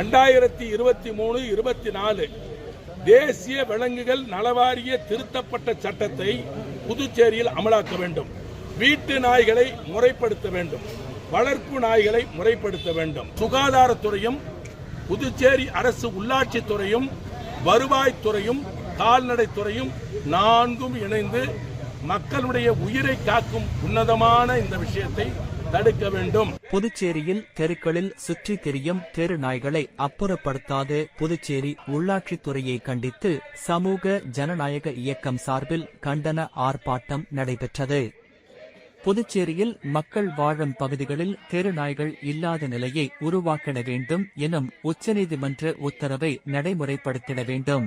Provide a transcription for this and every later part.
2023-24 தேசிய விலங்குகள் நலவாரிய திருத்தப்பட்ட சட்டத்தை புதுச்சேரியில் அமலாக்க வேண்டும். வீட்டு நாய்களை முறைப்படுத்த வேண்டும். வளர்ப்பு நாய்களை முறைப்படுத்த வேண்டும். சுகாதாரத்துறையும் புதுச்சேரி அரசு உள்ளாட்சித்துறையும் வருவாய்த்துறையும் கால்நடைத்துறையும் நான்கும் இணைந்து மக்களுடைய உயிரை காக்கும் உன்னதமான இந்த விஷயத்தை தடுக்க வேண்டும். புதுச்சேரியில் தெருக்களில் சுற்றி திரியும் தெரு நாய்களை அப்புறப்படுத்தாத புதுச்சேரி உள்ளாட்சித்துறையை கண்டித்து சமூக ஜனநாயக இயக்கம் சார்பில் கண்டன ஆர்ப்பாட்டம் நடைபெற்றது. புதுச்சேரியில் மக்கள் வாழும் பகுதிகளில் தெரு நாய்கள் இல்லாத நிலையை உருவாக்கிட வேண்டும் எனும் உச்சநீதிமன்ற உத்தரவை நடைமுறைப்படுத்திட வேண்டும்.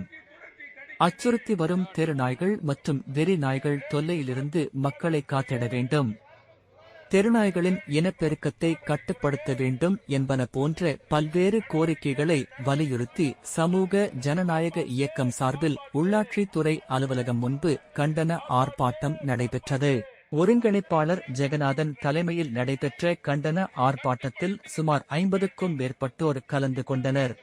அச்சுறுத்தி வரும் தெரு நாய்கள் மற்றும் வெறி நாய்கள் தொல்லையிலிருந்து மக்களை காத்திட வேண்டும். தெருநாய்களின் இனப்பெருக்கத்தை கட்டுப்படுத்த வேண்டும் என்பன போன்ற பல்வேறு கோரிக்கைகளை வலியுறுத்தி சமூக ஜனநாயக இயக்கம் சார்பில் உள்ளாட்சித்துறை அலுவலகம் முன்பு கண்டன ஆர்ப்பாட்டம் நடைபெற்றது. ஒருங்கிணைப்பாளர் ஜெகநாதன் தலைமையில் நடைபெற்ற கண்டன ஆர்ப்பாட்டத்தில் சுமார் 50க்கும் மேற்பட்டோர் கலந்து கொண்டனர்.